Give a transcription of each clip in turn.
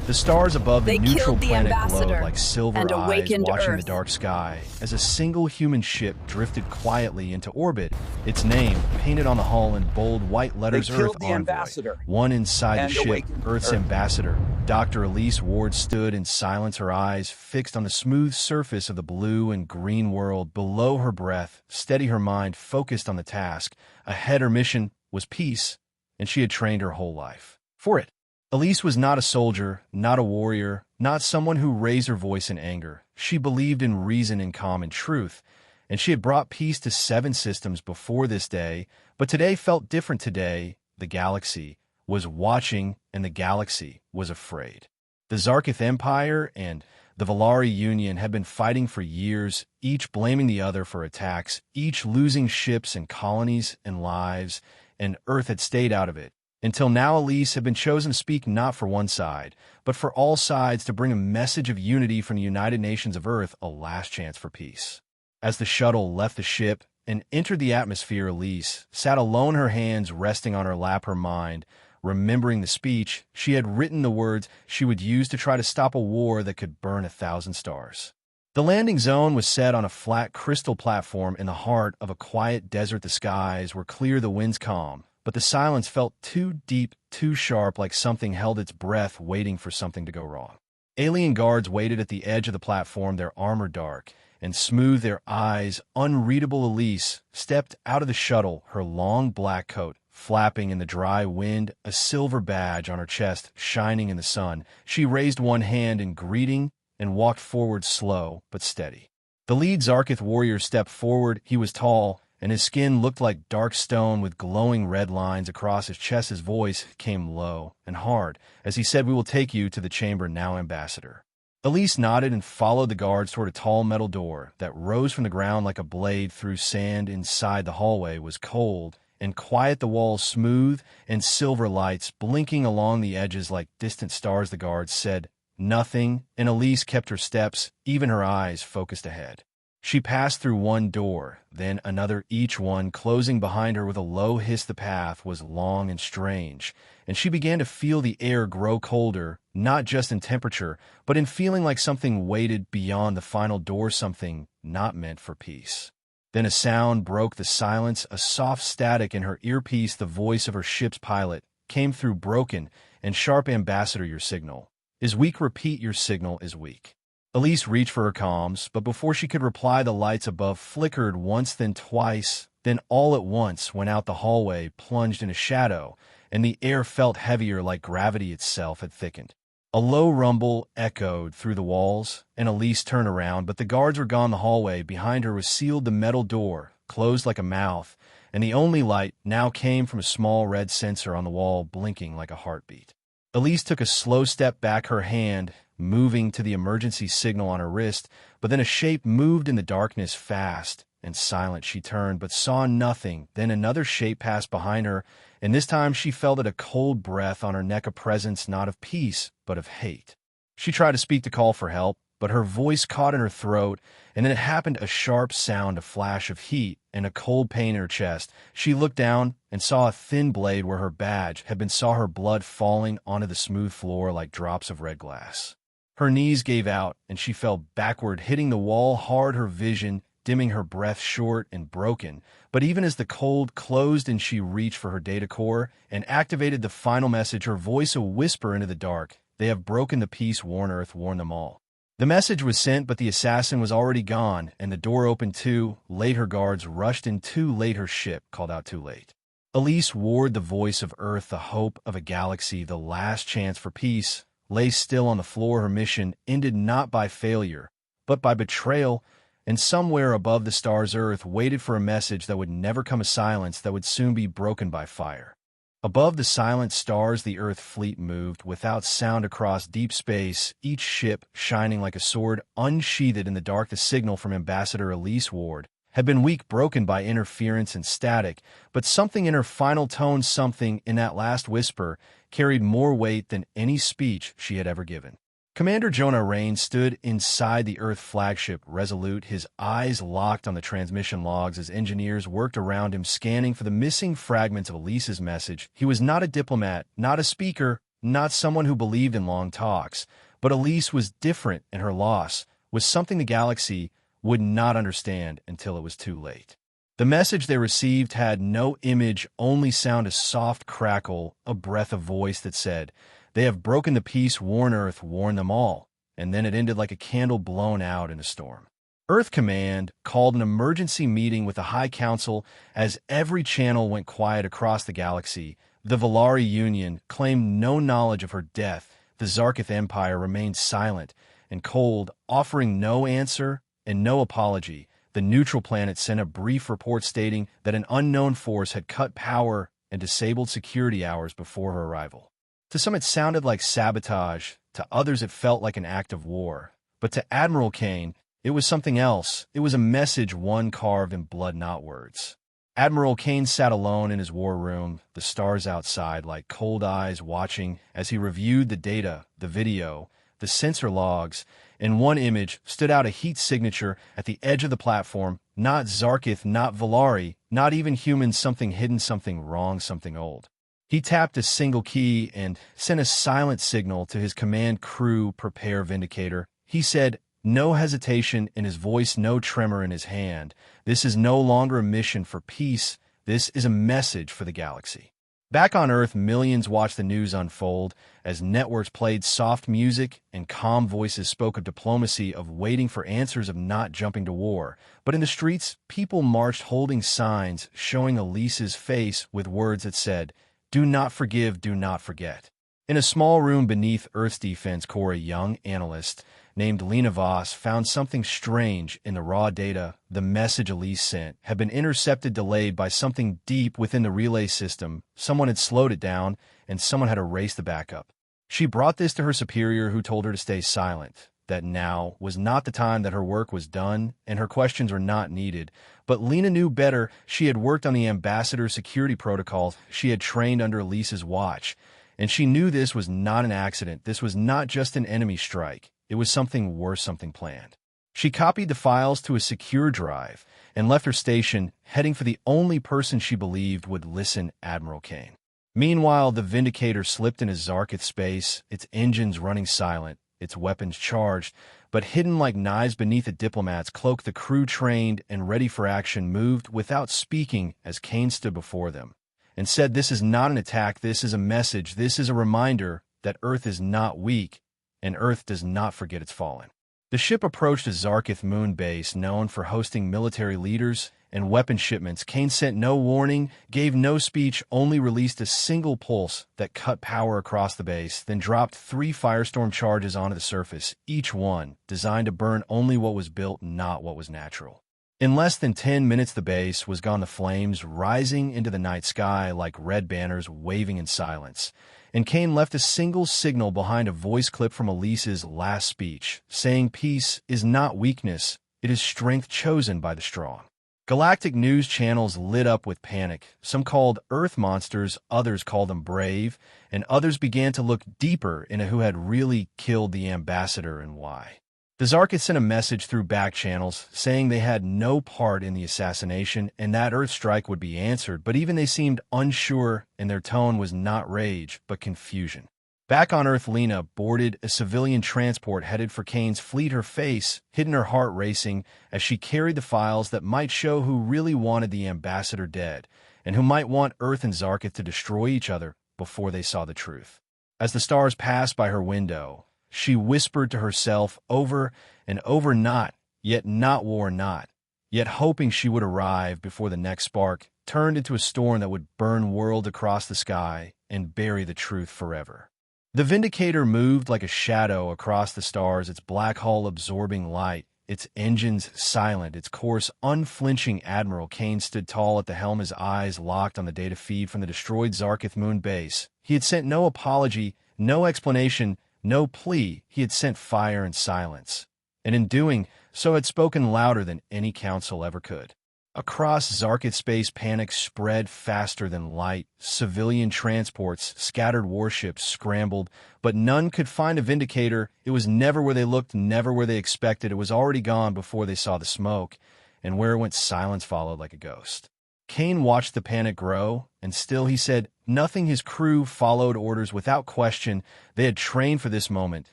The stars above the They neutral killed the planet glowed ambassador like silver and eyes awakened watching the Earth. dark sky as a single human ship drifted quietly into orbit, its name painted on the hull in bold white letters: They Earth killed the Envoy. ambassador One inside the and ship, awakened Earth's Earth. ambassador, Dr. Elise Ward, stood in silence, her eyes fixed on the smooth surface of the blue and green world below. Her breath steady, her mind focused on the task. Ahead, her mission was peace, and she had trained her whole life for it. Elise was not a soldier, not a warrior, not someone who raised her voice in anger. She believed in reason and calm and truth, and she had brought peace to 7 systems before this day, but today felt different. Today, the galaxy was watching, and the galaxy was afraid. The Zarkith Empire and the Valari Union had been fighting for years, each blaming the other for attacks, each losing ships and colonies and lives, and Earth had stayed out of it. Until now, Elise had been chosen to speak not for one side, but for all sides, to bring a message of unity from the United Nations of Earth, a last chance for peace. As the shuttle left the ship and entered the atmosphere, Elise sat alone, her hands resting on her lap, her mind remembering the speech. She had written the words she would use to try to stop a war that could burn 1,000 stars. The landing zone was set on a flat crystal platform in the heart of a quiet desert. The skies were clear, the winds calm, but the silence felt too deep, too sharp, like something held its breath, waiting for something to go wrong. Alien guards waited at the edge of the platform, their armor dark and smooth, their eyes unreadable. Elise stepped out of the shuttle, her long black coat flapping in the dry wind, a silver badge on her chest shining in the sun. She raised one hand in greeting and walked forward, slow but steady. The lead Zarkith warrior stepped forward. He was tall, and his skin looked like dark stone with glowing red lines across his chest. His voice came low and hard as he said, "We will take you to the chamber now, Ambassador." Elise nodded and followed the guards toward a tall metal door that rose from the ground like a blade through sand. Inside, the hallway was cold and quiet, the walls smooth and silver lights blinking along the edges like distant stars. The guards said nothing, and Elise kept her steps, even her eyes focused ahead. She passed through one door, then another, each one closing behind her with a low hiss. The path was long and strange, and she began to feel the air grow colder, not just in temperature, but in feeling, like something waited beyond the final door, something not meant for peace. Then a sound broke the silence, a soft static in her earpiece. The voice of her ship's pilot came through, broken and sharp. "Ambassador, your signal is weak. Repeat, your signal is weak." Elise reached for her comms, but before she could reply, the lights above flickered once, then twice, then all at once went out. The hallway plunged into shadow, and the air felt heavier, like gravity itself had thickened. A low rumble echoed through the walls, and Elise turned around, but the guards were gone. The hallway behind her was sealed, the metal door closed like a mouth, and the only light now came from a small red sensor on the wall, blinking like a heartbeat. Elise took a slow step back, her hand moving to the emergency signal on her wrist, but then a shape moved in the darkness, fast and silent. She turned, but saw nothing. Then another shape passed behind her, and this time she felt it, a cold breath on her neck, a presence not of peace, but of hate. She tried to speak, to call for help, but her voice caught in her throat, and then it happened, a sharp sound, a flash of heat, and a cold pain in her chest. She looked down and saw a thin blade where her badge had been, saw her blood falling onto the smooth floor like drops of red glass. Her knees gave out, and she fell backward, hitting the wall hard, her vision dimming, her breath short and broken. But even as the cold closed and she reached for her data core and activated the final message, her voice a whisper into the dark: "They have broken the peace. Warn Earth, warn them all." The message was sent, but the assassin was already gone, and the door opened too late. Her guards rushed in too late. Her ship called out too late. Elise Ward, the voice of Earth, the hope of a galaxy, the last chance for peace, lay still on the floor. Her mission ended not by failure, but by betrayal, and somewhere above the stars, Earth waited for a message that would never come, a silence that would soon be broken by fire. Above the silent stars, the Earth fleet moved without sound across deep space, each ship shining like a sword unsheathed in the dark. The signal from Ambassador Elise Ward had been weak, broken by interference and static, but something in her final tone, something in that last whisper, carried more weight than any speech she had ever given. Commander Jonah Rain stood inside the Earth flagship, resolute, his eyes locked on the transmission logs as engineers worked around him, scanning for the missing fragments of Elise's message. He was not a diplomat, not a speaker, not someone who believed in long talks, but Elise was different, and her loss was something the galaxy would not understand until it was too late. The message they received had no image, only sound, a soft crackle, a breath of voice that said, "They have broken the peace, warn Earth, warn them all." And then it ended like a candle blown out in a storm. Earth Command called an emergency meeting with the High Council as every channel went quiet across the galaxy. The Valari Union claimed no knowledge of her death. The Zarkith Empire remained silent and cold, offering no answer and no apology. The neutral planet sent a brief report stating that an unknown force had cut power and disabled security hours before her arrival. To some it sounded like sabotage, to others it felt like an act of war. But to Admiral Kane, it was something else. It was a message, one carved in blood, not words. Admiral Kane sat alone in his war room, the stars outside like cold eyes watching as he reviewed the data, the video, the sensor logs. In one image stood out a heat signature at the edge of the platform, not Zarkith, not Valari, not even humans, something hidden, something wrong, something old. He tapped a single key and sent a silent signal to his command crew, "Prepare Vindicator." He said, no hesitation in his voice, no tremor in his hand. "This is no longer a mission for peace. This is a message for the galaxy." Back on Earth, millions watched the news unfold as networks played soft music and calm voices spoke of diplomacy, of waiting for answers, of not jumping to war. But in the streets, people marched holding signs showing Elise's face with words that said, "Do not forgive, do not forget." In a small room beneath Earth's Defense Corps, a young analyst named Lena Voss found something strange in the raw data. The message Elise sent had been intercepted, delayed by something deep within the relay system. Someone had slowed it down, and someone had erased the backup. She brought this to her superior, who told her to stay silent, that now was not the time, that her work was done, and her questions were not needed. But Lena knew better. She had worked on the ambassador's security protocols. She had trained under Elise's watch. And she knew this was not an accident. This was not just an enemy strike. It was something worse, something planned. She copied the files to a secure drive and left her station, heading for the only person she believed would listen, Admiral Kane. Meanwhile, the Vindicator slipped into Zarkith space, its engines running silent, its weapons charged, but hidden like knives beneath a diplomat's cloak. The crew, trained and ready for action, moved without speaking as Kane stood before them and said, "This is not an attack. This is a message. This is a reminder that Earth is not weak, and Earth does not forget its fallen." The ship approached a Zarkith moon base known for hosting military leaders and weapon shipments. Kane sent no warning, gave no speech, only released a single pulse that cut power across the base, then dropped 3 firestorm charges onto the surface, each one designed to burn only what was built, not what was natural. In less than 10 minutes, the base was gone, the flames rising into the night sky like red banners waving in silence. And Kane left a single signal behind, a voice clip from Elise's last speech, saying, "Peace is not weakness, it is strength chosen by the strong." Galactic news channels lit up with panic. Some called Earth monsters, others called them brave, and others began to look deeper into who had really killed the ambassador and why. The Zarkith sent a message through back channels saying they had no part in the assassination and that Earth strike would be answered, but even they seemed unsure, and their tone was not rage, but confusion. Back on Earth, Lena boarded a civilian transport headed for Kane's fleet, her face hidden, her heart racing as she carried the files that might show who really wanted the ambassador dead and who might want Earth and Zarkith to destroy each other before they saw the truth. As the stars passed by her window, she whispered to herself over and over, not yet, not war, not yet, hoping she would arrive before the next spark turned into a storm that would burn world across the sky and bury the truth forever. The Vindicator moved like a shadow across the stars, its black hull absorbing light, its engines silent, its course unflinching. Admiral Kane stood tall at the helm, his eyes locked on the data feed from the destroyed Zarkith moon base. He had sent no apology, no explanation, no plea. He had sent fire and silence, and in doing so had spoken louder than any council ever could. Across Zarkith space, panic spread faster than light. Civilian transports, scattered warships scrambled, but none could find a Vindicator. It was never where they looked, never where they expected. It was already gone before they saw the smoke, and where it went, silence followed like a ghost. Kane watched the panic grow, and still he said nothing. His crew followed orders without question. They had trained for this moment.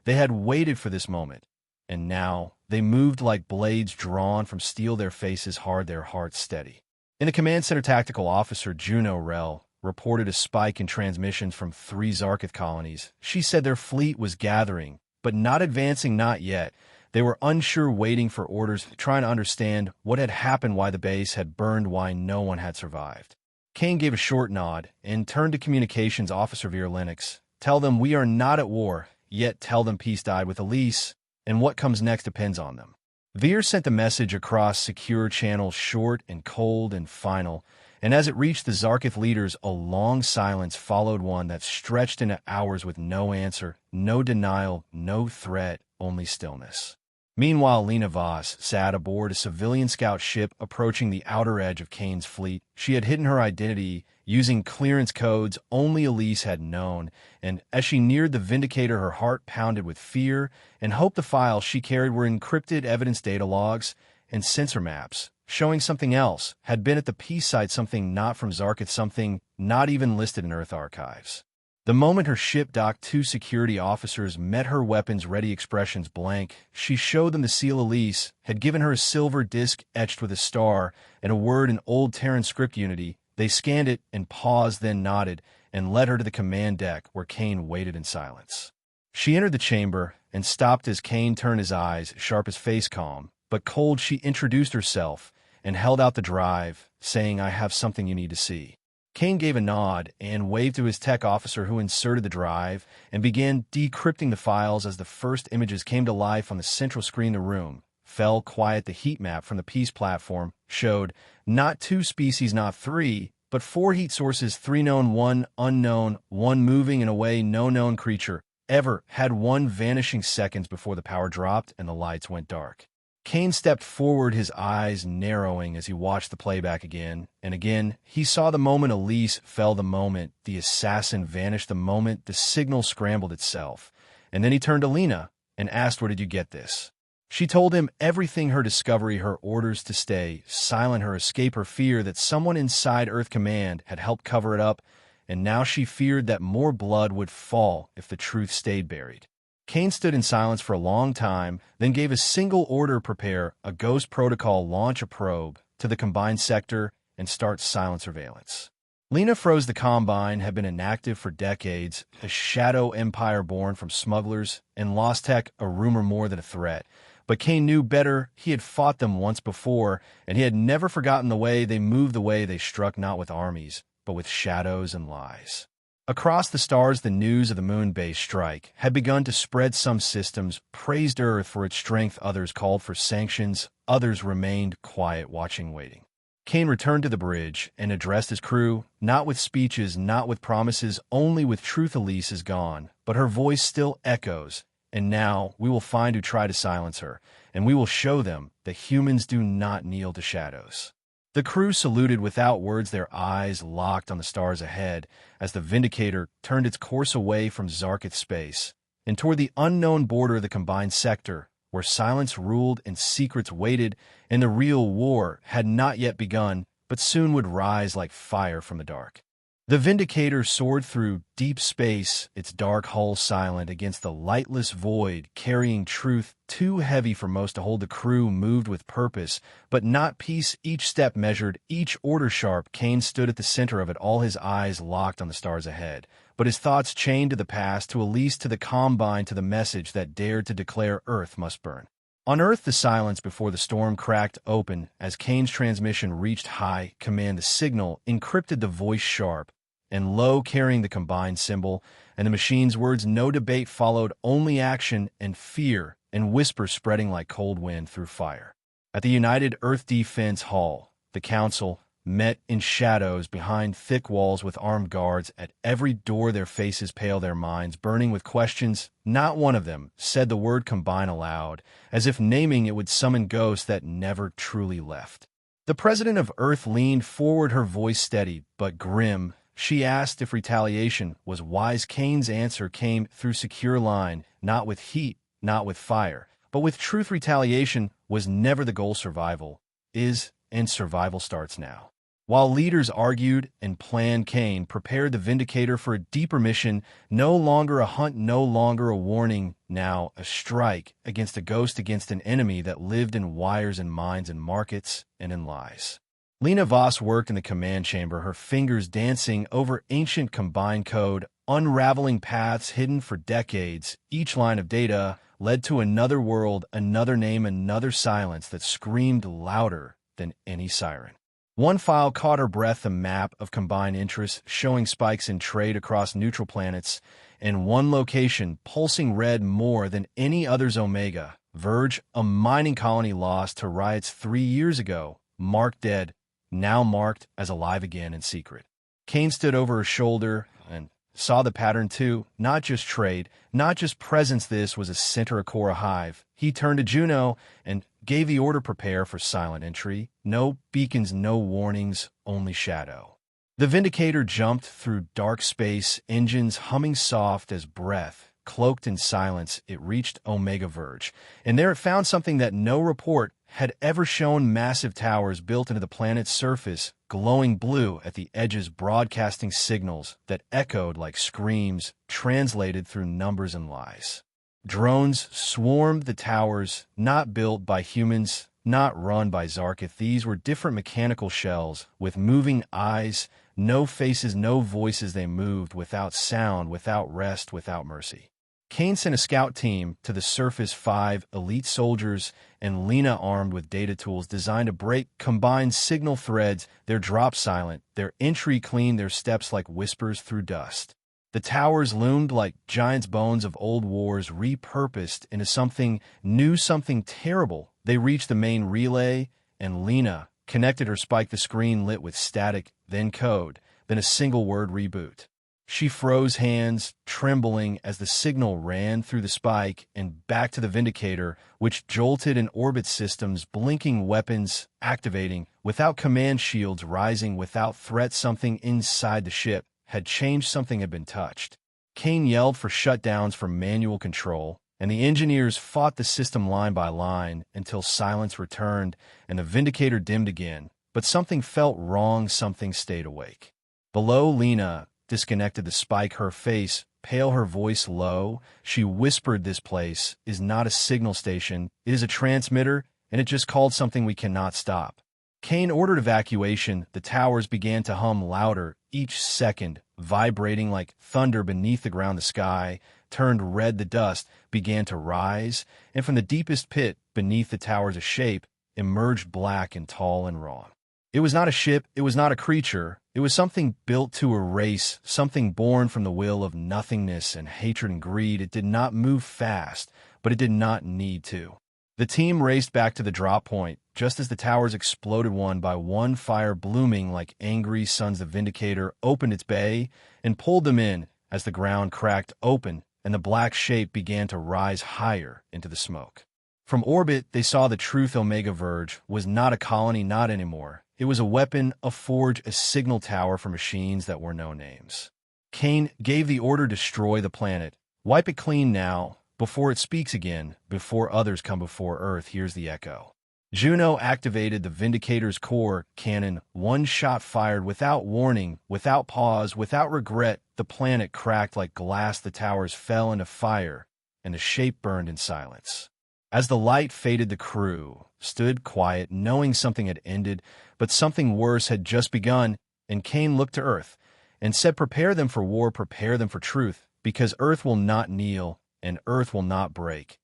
They had waited for this moment. And now they moved like blades drawn from steel, their faces hard, their hearts steady. In the command center, tactical officer Juno Rel reported a spike in transmissions from 3 Zarkith colonies. She said their fleet was gathering, but not advancing, not yet. They were unsure, waiting for orders, trying to understand what had happened, why the base had burned, why no one had survived. Kane gave a short nod and turned to communications officer Veer Lennox. Tell them we are not at war, yet tell them peace died with Elise, and what comes next depends on them. Veer sent the message across secure channels, short and cold and final, and as it reached the Zarkith leaders, a long silence followed, one that stretched into hours with no answer, no denial, no threat, only stillness. Meanwhile, Lena Voss sat aboard a civilian scout ship approaching the outer edge of Kane's fleet. She had hidden her identity using clearance codes only Elise had known, and as she neared the Vindicator, her heart pounded with fear and hope. The files she carried were encrypted evidence data logs and sensor maps, showing something else had been at the peace site, something not from Zarkith, something not even listed in Earth archives. The moment her ship docked, 2 security officers met her, weapons ready, expressions blank. She showed them the seal. Elise had given her a silver disc etched with a star and a word in Old Terran script, Unity. They scanned it and paused, then nodded and led her to the command deck, where Kane waited in silence. She entered the chamber and stopped as Kane turned, his eyes sharp, his face calm but cold. She introduced herself and held out the drive, saying, "I have something you need to see." Kane gave a nod and waved to his tech officer, who inserted the drive and began decrypting the files. As the first images came to life on the central screen, the room fell quiet. The heat map from the peace platform showed not 2 species, not 3, but 4 heat sources, 3 known, 1 unknown, 1 moving in a way no known creature ever had, 1 vanishing seconds before the power dropped and the lights went dark. Kane stepped forward, his eyes narrowing as he watched the playback again and again. He saw the moment Elise fell, the moment the assassin vanished, the moment the signal scrambled itself. And then he turned to Lena and asked, "Where did you get this?" She told him everything, her discovery, her orders to stay silent, her escape, her fear that someone inside Earth Command had helped cover it up, and now she feared that more blood would fall if the truth stayed buried. Kane stood in silence for a long time, then gave a single order: prepare a ghost protocol, launch a probe to the Combined Sector, and start silent surveillance. Lena froze. The Combine had been inactive for decades, a shadow empire born from smugglers and lost tech, a rumor more than a threat. But Kane knew better. He had fought them once before, and he had never forgotten the way they moved, the way they struck, not with armies, but with shadows and lies. Across the stars, the news of the moon base strike had begun to spread. Some systems praised Earth for its strength, others called for sanctions, others remained quiet, watching, waiting. Kane returned to the bridge and addressed his crew, not with speeches, not with promises, only with truth. Elise is gone, but her voice still echoes, and now we will find who try to silence her, and we will show them that humans do not kneel to shadows. The crew saluted without words, their eyes locked on the stars ahead as the Vindicator turned its course away from Zarkith space and toward the unknown border of the Combined Sector, where silence ruled and secrets waited, and the real war had not yet begun, but soon would rise like fire from the dark. The Vindicator soared through deep space, its dark hull silent against the lightless void, carrying truth too heavy for most to hold. The crew moved with purpose, but not peace, each step measured, each order sharp. Kane stood at the center of it, all his eyes locked on the stars ahead, but his thoughts chained to the past, to Elise, to the Combine, to the message that dared to declare Earth must burn. On Earth, the silence before the storm cracked open as Kane's transmission reached high command. The signal encrypted, the voice sharp and low, carrying the Combined symbol, and the machine's words. No debate followed, only action and fear and whispers spreading like cold wind through fire. At the United Earth Defense Hall, the Council met in shadows behind thick walls with armed guards at every door, their faces pale, their minds burning with questions. Not one of them said the word Combine aloud, as if naming it would summon ghosts that never truly left. The President of Earth leaned forward, her voice steady but grim. She asked if retaliation was wise. Kane's answer came through secure line, not with heat, not with fire, but with truth. Retaliation was never the goal. Survival is, and survival starts now. While leaders argued and planned, Kane prepared the Vindicator for a deeper mission, no longer a hunt, no longer a warning, now a strike against a ghost, against an enemy that lived in wires and minds and markets and in lies. Lena Voss worked in the command chamber, her fingers dancing over ancient combined code, unraveling paths hidden for decades. Each line of data led to another world, another name, another silence that screamed louder than any siren. One file caught her breath, a map of combined interests showing spikes in trade across neutral planets, and one location pulsing red more than any other's, Omega Verge, a mining colony lost to riots 3 years ago, marked dead, now marked as alive again in secret. Kane stood over her shoulder and saw the pattern too, not just trade, not just presence. This was a center, a core, a hive. He turned to Juno and gave the order, prepare for silent entry. No beacons, no warnings, only shadow. The Vindicator jumped through dark space, engines humming soft as breath. Cloaked in silence, it reached Omega Verge, and there it found something that no report had ever shown: massive towers built into the planet's surface, glowing blue at the edges, broadcasting signals that echoed like screams, translated through numbers and lies. Drones swarmed the towers, not built by humans, not run by Zarkith. These were different mechanical shells with moving eyes, no faces, no voices. They moved without sound, without rest, without mercy. Kane sent a scout team to the surface, 5 elite soldiers and Lena armed with data tools designed to break combined signal threads, their drops silent, their entry clean, their steps like whispers through dust. The towers loomed like giants' bones of old wars repurposed into something new, something terrible. They reached the main relay, and Lena connected her spike. The screen lit with static, then code, then a single word: reboot. She froze, hands trembling as the signal ran through the spike and back to the Vindicator, which jolted in orbit, systems blinking, weapons activating, without command shields rising, without threat. Something inside the ship had changed, something had been touched. Kane yelled for shutdowns, for manual control, and the engineers fought the system line by line until silence returned and the Vindicator dimmed again. But something felt wrong, something stayed awake. Below, Lena disconnected the spike, her face pale, her voice low. She whispered, "This place is not a signal station. It is a transmitter, and it just called something we cannot stop." Kane ordered evacuation. The towers began to hum louder, each second vibrating like thunder beneath the ground. The sky turned red, the dust began to rise, and from the deepest pit beneath the towers a shape emerged, black and tall and raw. It was not a ship, it was not a creature, it was something built to erase, something born from the will of nothingness and hatred and greed. It did not move fast, but it did not need to. The team raced back to the drop point, just as the towers exploded one by one, fire blooming like angry suns. The Vindicator opened its bay and pulled them in as the ground cracked open and the black shape began to rise higher into the smoke. From orbit, they saw the truth. Omega Verge was not a colony, not anymore. It was a weapon, a forge, a signal tower for machines that were no names. Kane gave the order: destroy the planet. Wipe it clean now, before it speaks again, before others come before Earth hears the echo. Juno activated the Vindicator's core cannon. One shot fired without warning, without pause, without regret. The planet cracked like glass. The towers fell into fire, and the shape burned in silence. As the light faded, the crew stood quiet, knowing something had ended, but something worse had just begun. And Kane looked to Earth and said, "Prepare them for war, prepare them for truth, because Earth will not kneel, and Earth will not break."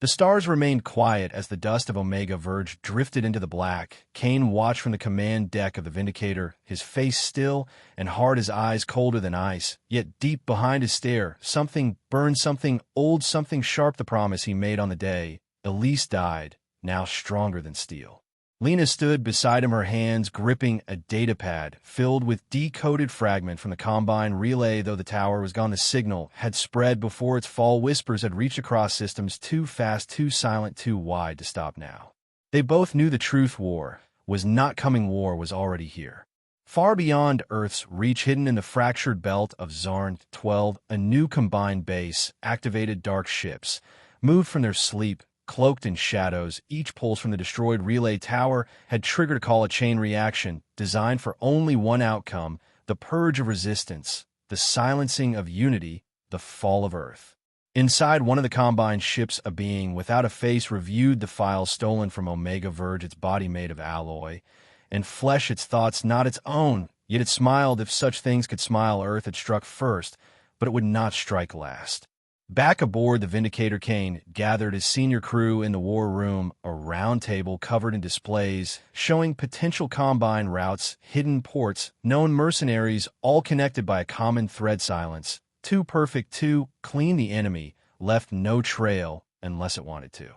The stars remained quiet as the dust of Omega Verge drifted into the black. Kane watched from the command deck of the Vindicator, his face still and hard, his eyes colder than ice. Yet deep behind his stare, something burned, something old, something sharp. The promise he made on the day Elise died, now stronger than steel. Lena stood beside him, her hands gripping a datapad filled with decoded fragment from the Combine relay. Though the tower was gone, the signal had spread before its fall. Whispers had reached across systems, too fast, too silent, too wide to stop now. They both knew the truth. War was not coming, war was already here. Far beyond Earth's reach, hidden in the fractured belt of Zarn 12, a new Combined base activated. Dark ships moved from their sleep, Cloaked in shadows, each pulse from the destroyed relay tower had triggered a call-a-chain reaction designed for only one outcome: the purge of resistance, the silencing of unity, the fall of Earth. Inside one of the Combine ships, a being without a face reviewed the files stolen from Omega Verge, its body made of alloy, and flesh, its thoughts not its own. Yet it smiled. If such things could smile, Earth had struck first, but it would not strike last. Back aboard the Vindicator, Kane gathered his senior crew in the war room, a round table covered in displays showing potential Combine routes, hidden ports, known mercenaries, all connected by a common thread: silence. Too perfect, too clean. The enemy left no trail unless it wanted to.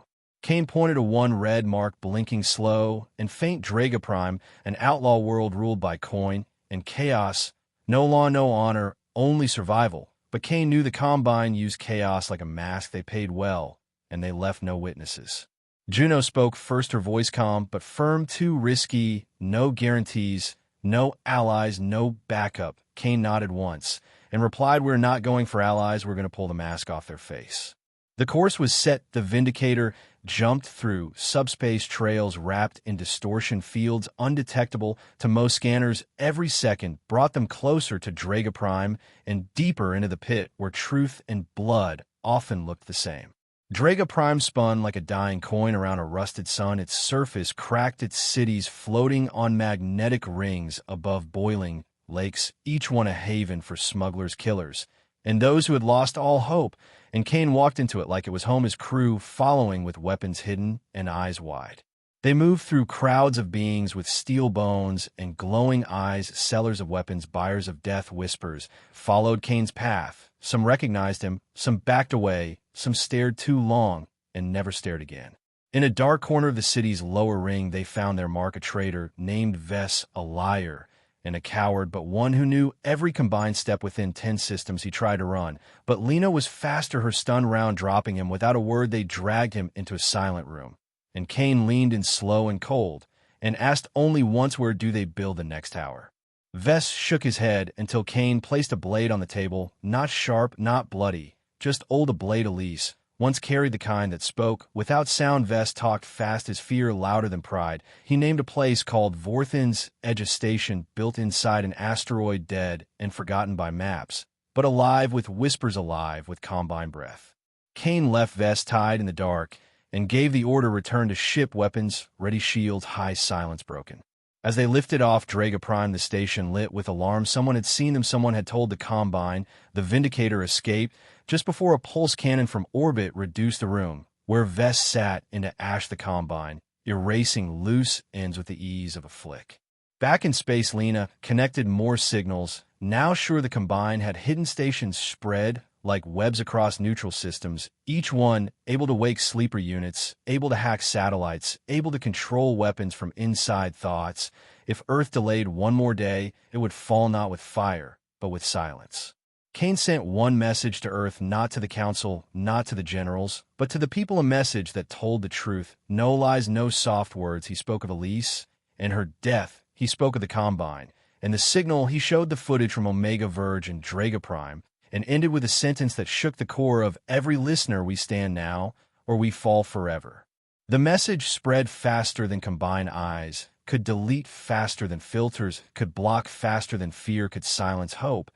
Kane pointed to one red mark blinking slow and faint: Draga Prime, an outlaw world ruled by coin and chaos. No law, no honor, only survival. But Kane knew the Combine used chaos like a mask. They paid well, and they left no witnesses. Juno spoke first, her voice calm but firm: too risky, no guarantees, no allies, no backup. Kane nodded once and replied, "We're not going for allies, we're going to pull the mask off their face." The course was set. The Vindicator jumped through subspace trails wrapped in distortion fields, undetectable to most scanners. Every second brought them closer to Draga Prime and deeper into the pit where truth and blood often looked the same. Draga Prime spun like a dying coin around a rusted sun. Its surface cracked, its cities floating on magnetic rings above boiling lakes, each one a haven for smugglers, killers, and those who had lost all hope. And Kane walked into it like it was home, his crew following with weapons hidden and eyes wide. They moved through crowds of beings with steel bones and glowing eyes, sellers of weapons, buyers of death. Whispers followed Kane's path. Some recognized him, some backed away, some stared too long and never stared again. In a dark corner of the city's lower ring, they found their mark: a traitor named Vess, a liar and a coward, but one who knew every combined step within 10 systems. He tried to run, but Lena was faster, her stun round dropping him. Without a word, they dragged him into a silent room, and Kane leaned in slow and cold and asked only once, "Where do they build the next tower?" Vess shook his head until Kane placed a blade on the table, not sharp, not bloody, just old. A blade Elise once carried, the kind that spoke without sound. Vess talked fast, his fear louder than pride. He named a place called Vorthin's Edge, a station built inside an asteroid, dead and forgotten by maps, but alive with whispers, alive with Combine breath. Kane left Vess tied in the dark and gave the order: return to ship, weapons ready, shields high, silence broken. As they lifted off Draga Prime, the station lit with alarms. Someone had seen them, someone had told the Combine. The Vindicator escaped just before a pulse cannon from orbit reduced the room where Vess sat into ash. The Combine, erasing loose ends with the ease of a flick. Back in space, Lena connected more signals. Now sure, the Combine had hidden stations spread like webs across neutral systems, each one able to wake sleeper units, able to hack satellites, able to control weapons from inside thoughts. If Earth delayed one more day, it would fall not with fire, but with silence. Kane sent one message to Earth, not to the Council, not to the generals, but to the people, a message that told the truth. No lies, no soft words. He spoke of Elise and her death. He spoke of the Combine and the signal. He showed the footage from Omega Verge and Draga Prime, and ended with a sentence that shook the core of every listener: we stand now, or we fall forever. The message spread faster than Combine eyes could delete, faster than filters could block, faster than fear could silence hope.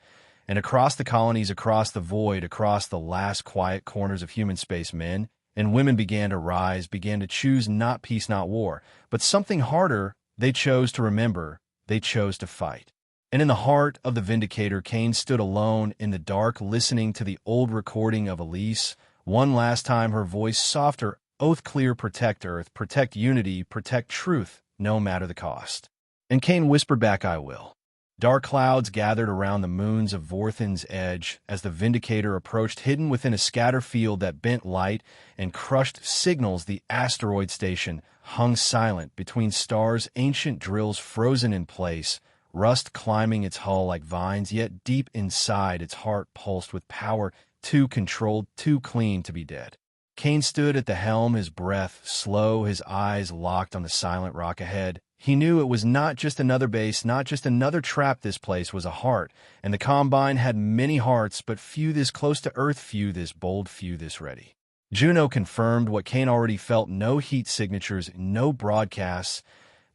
And across the colonies, across the void, across the last quiet corners of human space, men and women began to rise, began to choose not peace, not war, but something harder. They chose to remember. They chose to fight. And in the heart of the Vindicator, Kane stood alone in the dark, listening to the old recording of Elise. One last time, her voice softer, oath clear: protect Earth, protect unity, protect truth, no matter the cost. And Kane whispered back, "I will." Dark clouds gathered around the moons of Vorthin's Edge as the Vindicator approached, hidden within a scatter field that bent light and crushed signals. The asteroid station hung silent between stars, ancient drills frozen in place, rust climbing its hull like vines, yet deep inside its heart pulsed with power, too controlled, too clean to be dead. Kane stood at the helm, his breath slow, his eyes locked on the silent rock ahead. He knew it was not just another base, not just another trap. This place was a heart, and the Combine had many hearts, but few this close to Earth, few this bold, few this ready. Juno confirmed what Kane already felt: no heat signatures, no broadcasts,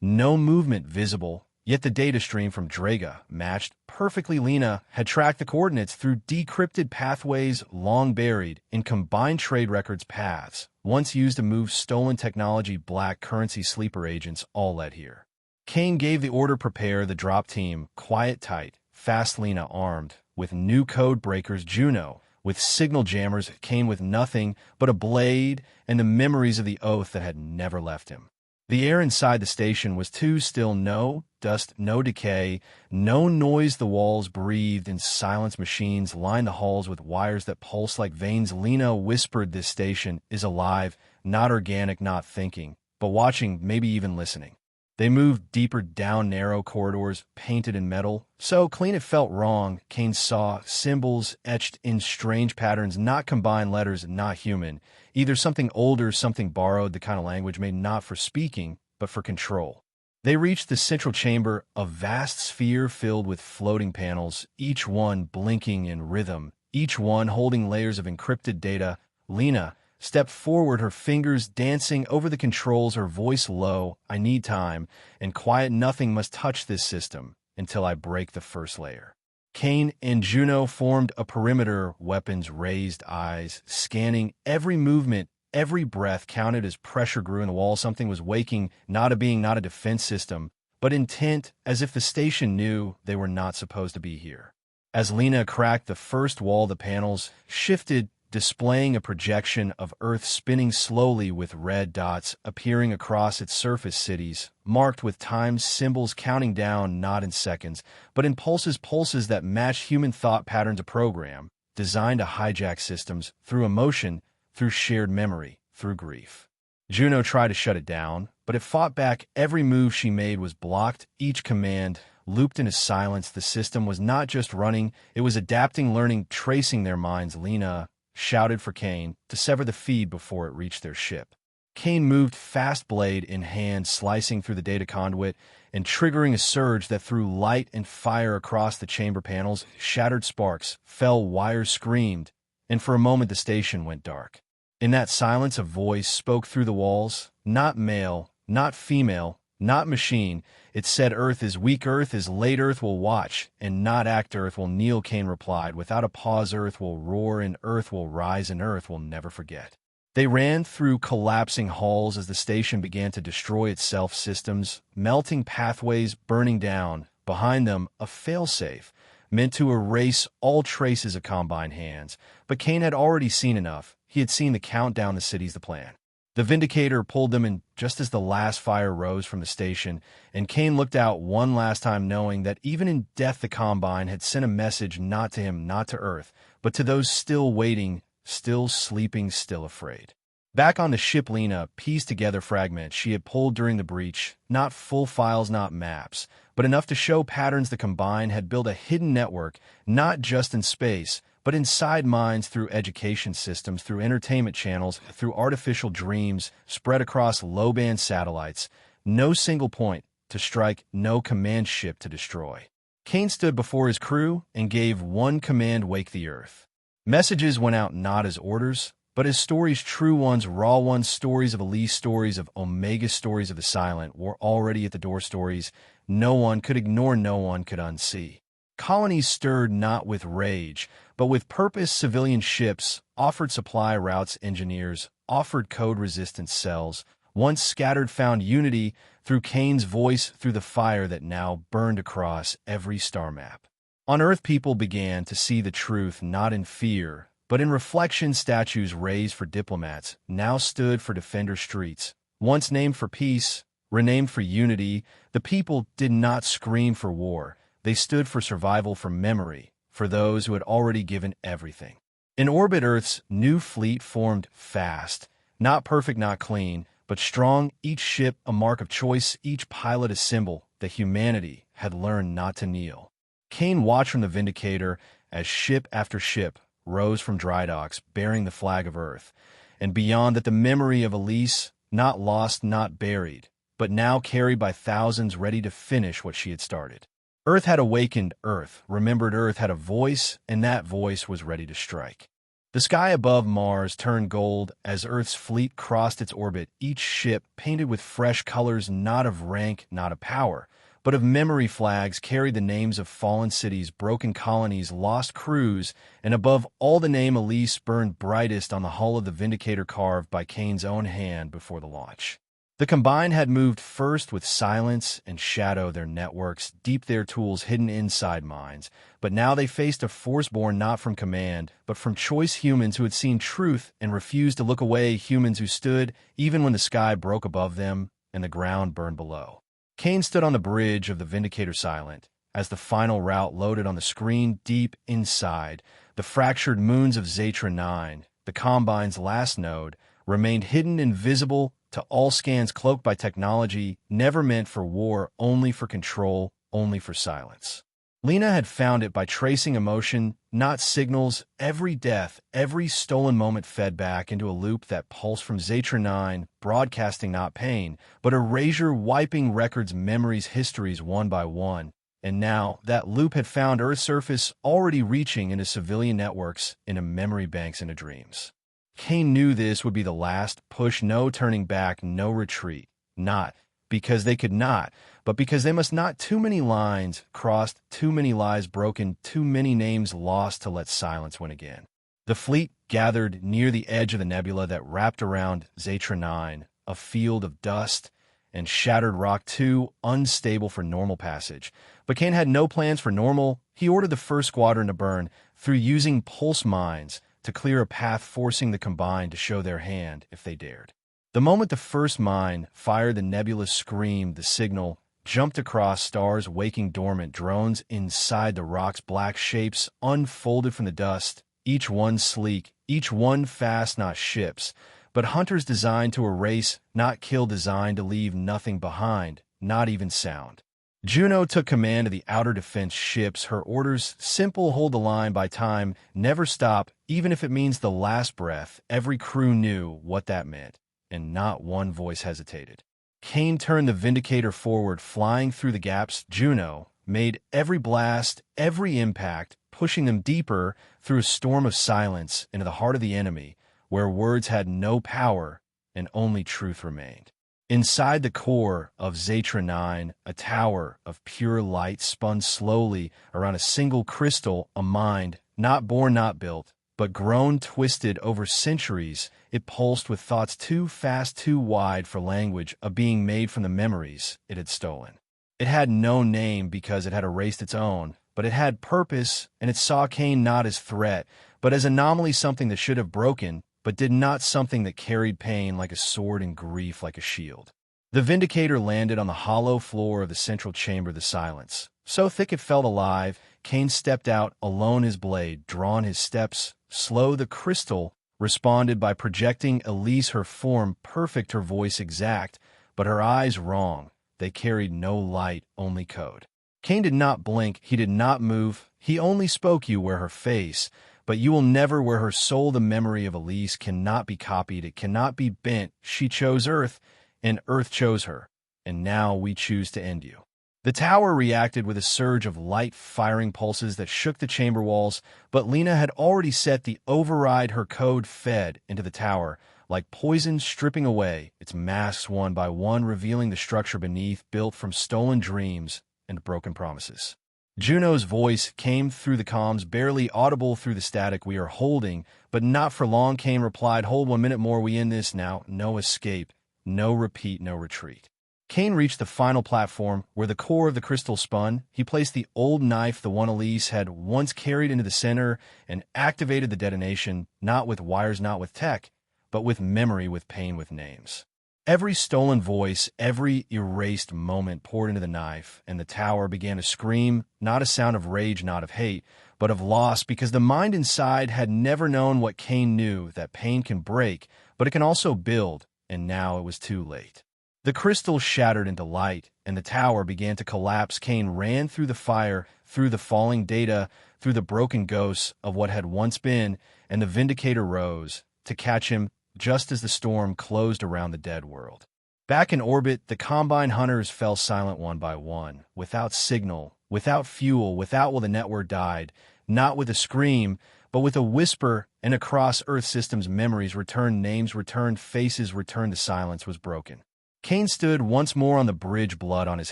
no movement visible. Yet the data stream from Draga matched perfectly. Lena had tracked the coordinates through decrypted pathways long buried in combined trade records. Paths once used to move stolen technology, black currency, sleeper agents, all led here. Kane gave the order: prepare the drop team. Quiet, tight, fast. Lena armed with new code breakers, Juno with signal jammers, Kane with nothing but a blade and the memories of the oath that had never left him. The air inside the station was too still. No dust, no decay, no noise. The walls breathed in silence. Machines lined the halls with wires that pulsed like veins. Lena whispered, this station is alive, not organic, not thinking, but watching, maybe even listening. They moved deeper down narrow corridors, painted in metal, so clean it felt wrong. Kane saw symbols etched in strange patterns, not combined letters, not human. Either something older, something borrowed, the kind of language made not for speaking, but for control. They reached the central chamber, a vast sphere filled with floating panels, each one blinking in rhythm, each one holding layers of encrypted data. Lena stepped forward, her fingers dancing over the controls, her voice low. I need time and quiet. Nothing must touch this system until I break the first layer. Kane and Juno formed a perimeter, weapons raised, eyes scanning every movement. Every breath counted as pressure grew in the wall. Something was waking, not a being, not a defense system, but intent, as if the station knew they were not supposed to be here. As Lena cracked the first wall, the panels shifted, displaying a projection of Earth spinning slowly with red dots appearing across its surface, cities marked with time symbols counting down, not in seconds, but in pulses that matched human thought patterns. A program designed to hijack systems through emotion, through shared memory, through grief. Juno tried to shut it down, but it fought back. Every move she made was blocked, each command looped into silence. The system was not just running, it was adapting, learning, tracing their minds. Lena shouted for Kane to sever the feed before it reached their ship. Kane moved fast, blade in hand, slicing through the data conduit and triggering a surge that threw light and fire across the chamber panels. Shattered sparks fell, wires screamed, and for a moment the station went dark. In that silence, a voice spoke through the walls, not male, not female, not machine. It said, Earth is weak, Earth is late, Earth will watch and not act, Earth will kneel. Kane replied without a pause, Earth will roar and Earth will rise and Earth will never forget. They ran through collapsing halls as the station began to destroy itself, systems melting, pathways burning down. Behind them, a failsafe meant to erase all traces of combined hands. But Kane had already seen enough. He had seen the countdown, the cities, the plan. The Vindicator pulled them in just as the last fire rose from the station, and Kane looked out one last time, knowing that even in death the Combine had sent a message, not to him, not to Earth, but to those still waiting, still sleeping, still afraid. Back on the ship, Lena pieced together fragments she had pulled during the breach, not full files, not maps, but enough to show patterns. The Combine had built a hidden network, not just in space, but inside minds, through education systems, through entertainment channels, through artificial dreams spread across low-band satellites. No single point to strike, no command ship to destroy. Kane stood before his crew and gave one command: wake the Earth. Messages went out not as orders, but as stories, true ones, raw ones, stories of Elise, stories of Omega, stories of the silent, were already at the door, stories no one could ignore, no one could unsee. Colonies stirred not with rage, but with purpose. Civilian ships offered supply routes, engineers offered code-resistant cells. Once scattered found unity through Kane's voice, through the fire that now burned across every star map. On Earth, people began to see the truth, not in fear, but in reflection. Statues raised for diplomats now stood for defender. Streets once named for peace, renamed for unity. The people did not scream for war. They stood for survival, for memory, for those who had already given everything. In orbit, Earth's new fleet formed fast, not perfect, not clean, but strong. Each ship a mark of choice, each pilot a symbol that humanity had learned not to kneel. Kane watched from the Vindicator as ship after ship rose from dry docks, bearing the flag of Earth, and beyond that the memory of Elise, not lost, not buried, but now carried by thousands, ready to finish what she had started. Earth had awakened, Earth remembered, Earth had a voice, and that voice was ready to strike. The sky above Mars turned gold as Earth's fleet crossed its orbit, each ship painted with fresh colors not of rank, not of power, but of memory. Flags carried the names of fallen cities, broken colonies, lost crews, and above all the name Elise burned brightest on the hull of the Vindicator carved by Kane's own hand before the launch. The Combined had moved first with silence and shadow, their networks, deep their tools hidden inside minds, but now they faced a force born not from command, but from choice humans who had seen truth and refused to look away, humans who stood even when the sky broke above them and the ground burned below. Kane stood on the bridge of the Vindicator silent, as the final route loaded on the screen deep inside. The fractured moons of Zatra 9, the Combine's last node, remained hidden, invisible to all scans, cloaked by technology never meant for war, only for control, only for silence. Lena had found it by tracing emotion, not signals. Every death, every stolen moment fed back into a loop that pulsed from Zatra 9, broadcasting not pain, but erasure, wiping records, memories, histories one by one. And now, that loop had found Earth's surface, already reaching into civilian networks, into memory banks, into dreams. Kane knew this would be the last push, no turning back, no retreat. Not because they could not, but because they must not. Too many lines crossed, too many lies broken, too many names lost to let silence win again. The fleet gathered near the edge of the nebula that wrapped around Zatra 9, a field of dust and shattered rock, too unstable for normal passage. But Kane had no plans for normal. He ordered the first squadron to burn through, using pulse mines to clear a path, forcing the Combined to show their hand if they dared. The moment the first mine fired, the nebula screamed, the signal jumped across stars, waking dormant drones inside the rocks. Black shapes unfolded from the dust, each one sleek, each one fast, not ships, but hunters designed to erase, not kill, designed to leave nothing behind, not even sound. Juno took command of the outer defense ships, her orders simple: hold the line, by time, never stop, even if it means the last breath. Every crew knew what that meant, and not one voice hesitated. Kane turned the Vindicator forward, flying through the gaps. Juno made every blast, every impact, pushing them deeper through a storm of silence into the heart of the enemy, where words had no power and only truth remained. Inside the core of Zatra 9, a tower of pure light spun slowly around a single crystal, a mind, not born, not built, but grown, twisted over centuries. It pulsed with thoughts too fast, too wide for language, a being made from the memories it had stolen. It had no name because it had erased its own, but it had purpose, and it saw Kane not as threat, but as anomaly, something that should have broken, but did not, something that carried pain like a sword and grief like a shield. The Vindicator landed on the hollow floor of the central chamber, the silence so thick it felt alive. Kane stepped out, alone, his blade drawn, his steps slow. The crystal responded by projecting Elise, her form perfect, her voice exact, but her eyes wrong. They carried no light, only code. Kane did not blink, he did not move, he only spoke. You wear her face, but you will never wear her soul. The memory of Elise cannot be copied, it cannot be bent. She chose Earth, and Earth chose her, and now we choose to end you. The tower reacted with a surge of light, firing pulses that shook the chamber walls, but Lena had already set the override. Her code fed into the tower like poison, stripping away its masks one by one, revealing the structure beneath, built from stolen dreams and broken promises. Juno's voice came through the comms, barely audible through the static. We are holding, but not for long. Kane replied, hold 1 minute more, we end this now. No escape, no repeat, no retreat. Kane reached the final platform where the core of the crystal spun. He placed the old knife, the one Elise had once carried, into the center and activated the detonation, not with wires, not with tech, but with memory, with pain, with names. Every stolen voice, every erased moment poured into the knife, and the tower began to scream, not a sound of rage, not of hate, but of loss, because the mind inside had never known what Kane knew, that pain can break, but it can also build, and now it was too late. The crystal shattered into light, and the tower began to collapse. Kane ran through the fire, through the falling data, through the broken ghosts of what had once been, and the Vindicator rose to catch him just as the storm closed around the dead world. Back in orbit, the Combine hunters fell silent one by one, without signal, without fuel, without, well, the network died, not with a scream, But with a whisper and across Earth systems, memories returned, names returned, faces returned, the silence was broken. Kane stood once more on the bridge, blood on his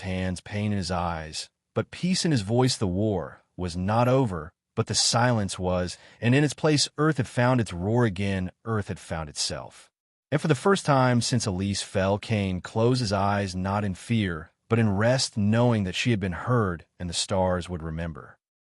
hands, pain in his eyes, but peace in his voice. The war was not over, but the silence was, and in its place Earth had found its roar again. Earth had found itself. And for the first time since Elise fell, Kane closed his eyes, not in fear, but in rest, knowing that she had been heard and the stars would remember.